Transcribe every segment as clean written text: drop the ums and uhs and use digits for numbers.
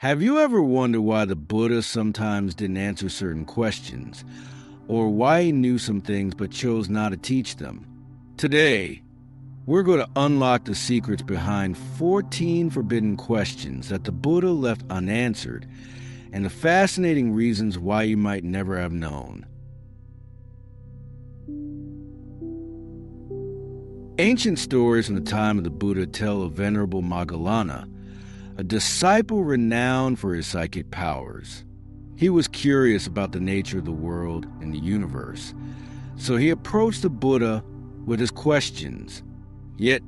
Have you ever wondered why the Buddha sometimes didn't answer certain questions, or why he knew some things but chose not to teach them? Today, we're going to unlock the secrets behind 14 forbidden questions that the Buddha left unanswered, and the fascinating reasons why you might never have known. Ancient stories from the time of the Buddha tell of Venerable Moggallana, a disciple renowned for his psychic powers. He was curious about the nature of the world and the universe, so he approached the Buddha with his questions. Yet,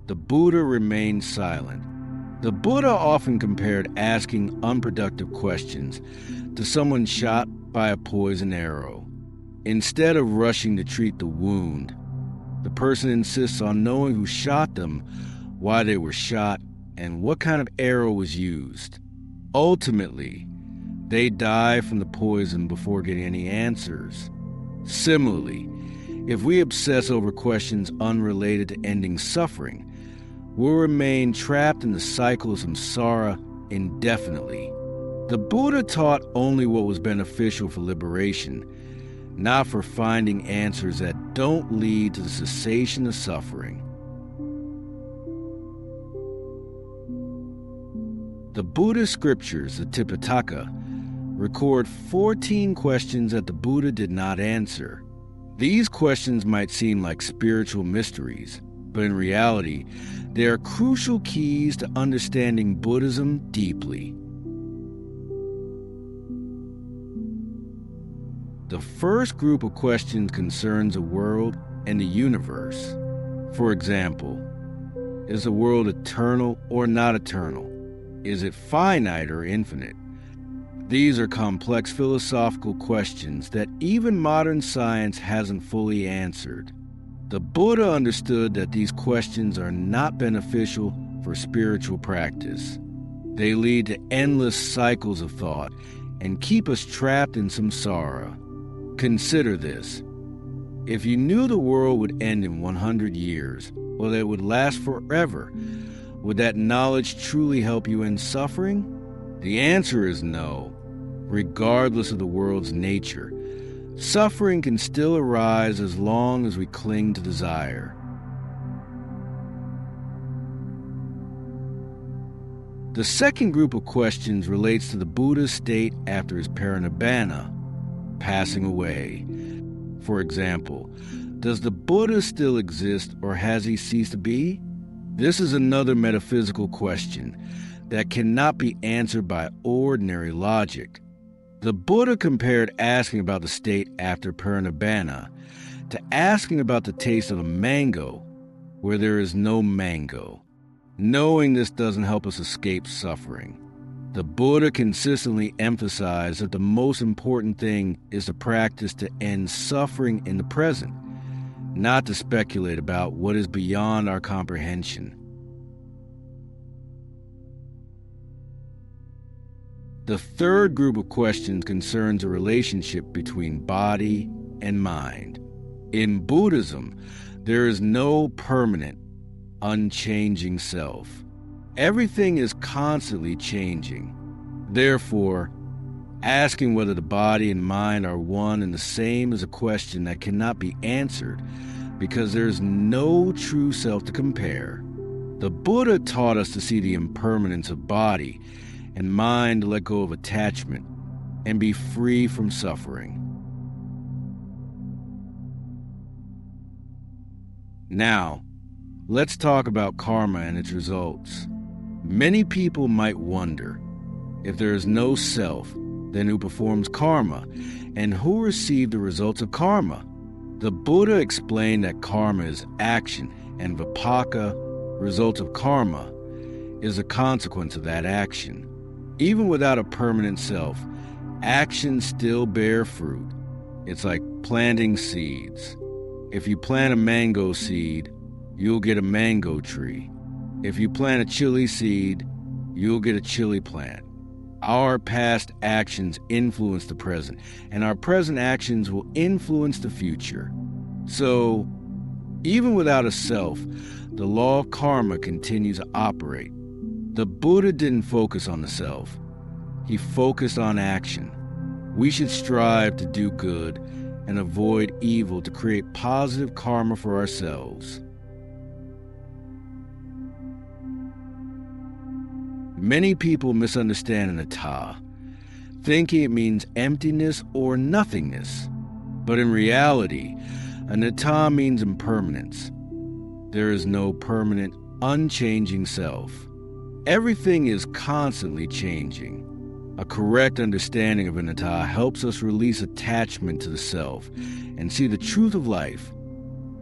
the Buddha remained silent. The Buddha often compared asking unproductive questions to someone shot by a poisoned arrow. Instead of rushing to treat the wound, the person insists on knowing who shot them, why they were shot, and what kind of arrow was used. Ultimately, they die from the poison before getting any answers. Similarly, if we obsess over questions unrelated to ending suffering, we'll remain trapped in the cycle of samsara indefinitely. The Buddha taught only what was beneficial for liberation, not for finding answers that don't lead to the cessation of suffering. The Buddhist scriptures, the Tipitaka, record 14 questions that the Buddha did not answer. These questions might seem like spiritual mysteries, but in reality, they are crucial keys to understanding Buddhism deeply. The first group of questions concerns the world and the universe. For example, is the world eternal or not eternal? Is it finite or infinite? These are complex philosophical questions that even modern science hasn't fully answered. The Buddha understood that these questions are not beneficial for spiritual practice. They lead to endless cycles of thought and keep us trapped in samsara. Consider this. If you knew the world would end in 100 years, or that it would last forever, would that knowledge truly help you end suffering? The answer is no. Regardless of the world's nature, suffering can still arise as long as we cling to desire. The second group of questions relates to the Buddha's state after his Parinibbana, passing away. For example, does the Buddha still exist or has he ceased to be? This is another metaphysical question that cannot be answered by ordinary logic. The Buddha compared asking about the state after Parinibbana to asking about the taste of a mango where there is no mango. Knowing this doesn't help us escape suffering. The Buddha consistently emphasized that the most important thing is to practice to end suffering in the present, not to speculate about what is beyond our comprehension. The third group of questions concerns a relationship between body and mind. In Buddhism, there is no permanent, unchanging self. Everything is constantly changing. Therefore, asking whether the body and mind are one and the same is a question that cannot be answered because there is no true self to compare. The Buddha taught us to see the impermanence of body and mind to let go of attachment and be free from suffering. Now, let's talk about karma and its results. Many people might wonder, if there is no self, then who performs karma, and who received the results of karma? The Buddha explained that karma is action, and vipaka, result of karma, is a consequence of that action. Even without a permanent self, actions still bear fruit. It's like planting seeds. If you plant a mango seed, you'll get a mango tree. If you plant a chili seed, you'll get a chili plant. Our past actions influence the present, and our present actions will influence the future. So, even without a self, the law of karma continues to operate. The Buddha didn't focus on the self. He focused on action. We should strive to do good and avoid evil to create positive karma for ourselves. Many people misunderstand anatta, thinking it means emptiness or nothingness. But in reality, anatta means impermanence. There is no permanent, unchanging self. Everything is constantly changing. A correct understanding of anatta helps us release attachment to the self and see the truth of life,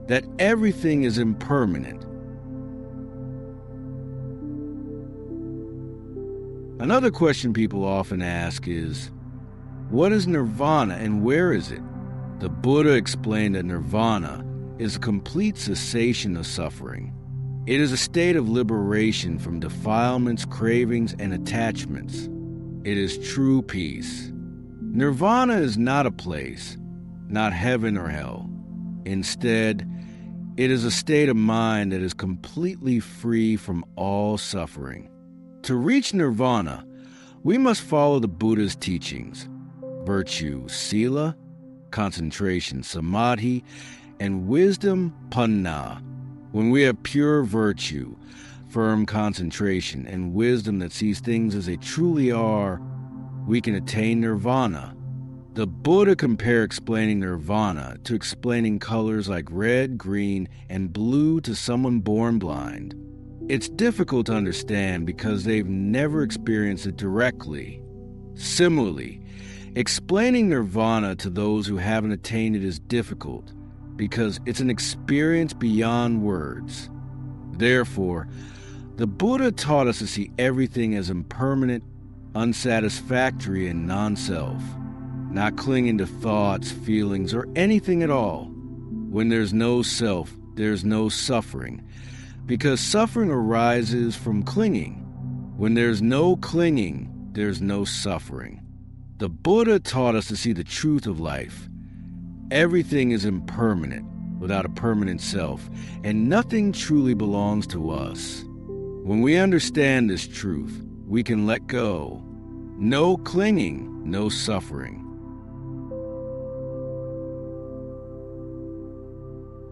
that everything is impermanent. Another question people often ask is, what is nirvana and where is it? The Buddha explained that nirvana is a complete cessation of suffering. It is a state of liberation from defilements, cravings, and attachments. It is true peace. Nirvana is not a place, not heaven or hell. Instead, it is a state of mind that is completely free from all suffering. To reach nirvana, we must follow the Buddha's teachings: virtue, sila, concentration, samadhi, and wisdom, panna. When we have pure virtue, firm concentration, and wisdom that sees things as they truly are, we can attain nirvana. The Buddha compared explaining nirvana to explaining colors like red, green, and blue to someone born blind. It's difficult to understand because they've never experienced it directly. Similarly, explaining nirvana to those who haven't attained it is difficult because it's an experience beyond words. Therefore, the Buddha taught us to see everything as impermanent, unsatisfactory, and non-self, not clinging to thoughts, feelings, or anything at all. When there's no self, there's no suffering, because suffering arises from clinging. When there's no clinging, there's no suffering. The Buddha taught us to see the truth of life. Everything is impermanent without a permanent self, and nothing truly belongs to us. When we understand this truth, we can let go. No clinging, no suffering.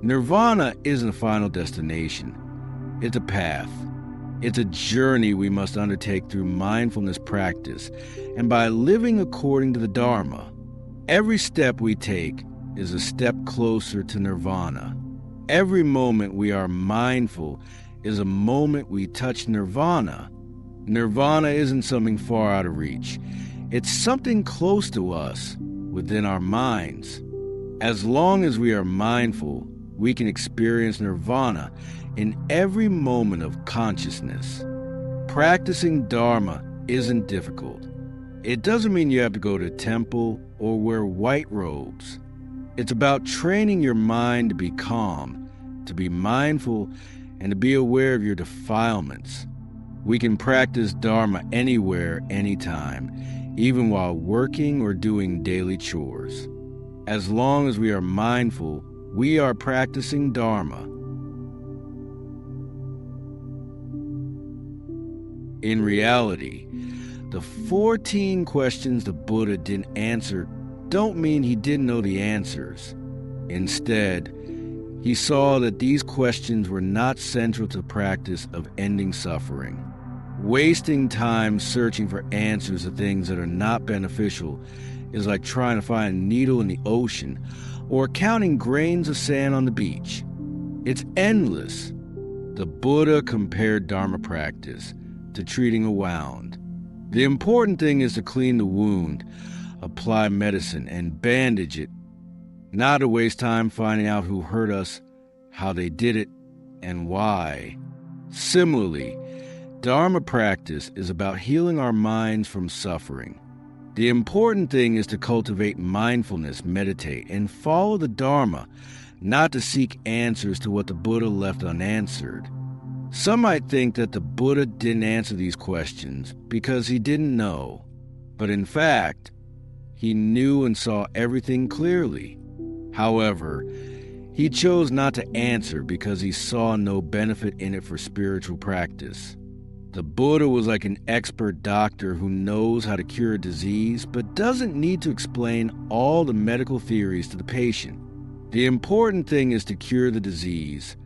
Nirvana isn't a final destination. It's a path. It's a journey we must undertake through mindfulness practice and by living according to the Dhamma. Every step we take is a step closer to nirvana. Every moment we are mindful is a moment we touch nirvana. Nirvana isn't something far out of reach. It's something close to us, within our minds. As long as we are mindful, we can experience nirvana in every moment of consciousness. Practicing Dharma isn't difficult. It doesn't mean you have to go to a temple or wear white robes. It's about training your mind to be calm, to be mindful, and to be aware of your defilements. We can practice Dharma anywhere, anytime, even while working or doing daily chores. As long as we are mindful, we are practicing Dharma. In reality, the 14 questions the Buddha didn't answer don't mean he didn't know the answers. Instead, he saw that these questions were not central to the practice of ending suffering. Wasting time searching for answers to things that are not beneficial is like trying to find a needle in the ocean or counting grains of sand on the beach. It's endless. The Buddha compared Dharma practice to treating a wound. The important thing is to clean the wound, apply medicine, and bandage it, not to waste time finding out who hurt us, how they did it, and why. Similarly, Dharma practice is about healing our minds from suffering. The important thing is to cultivate mindfulness, meditate, and follow the Dharma, not to seek answers to what the Buddha left unanswered. Some might think that the Buddha didn't answer these questions because he didn't know, but in fact, he knew and saw everything clearly. However, he chose not to answer because he saw no benefit in it for spiritual practice. The Buddha was like an expert doctor who knows how to cure a disease but doesn't need to explain all the medical theories to the patient. The important thing is to cure the disease,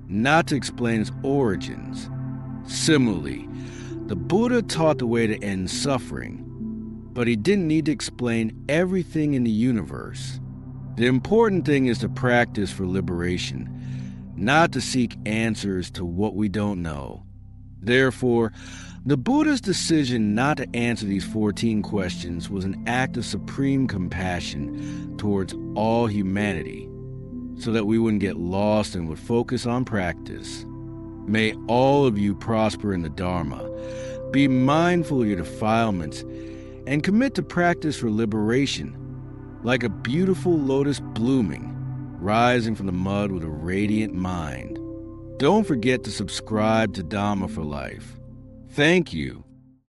not to explain its origins. Similarly, the Buddha taught the way to end suffering, but he didn't need to explain everything in the universe. The important thing is to practice for liberation, not to seek answers to what we don't know. Therefore, the Buddha's decision not to answer these 14 questions was an act of supreme compassion towards all humanity, so that we wouldn't get lost and would focus on practice. May all of you prosper in the Dharma, be mindful of your defilements, and commit to practice for liberation, like a beautiful lotus blooming, rising from the mud with a radiant mind. Don't forget to subscribe to Dhamma for Life. Thank you.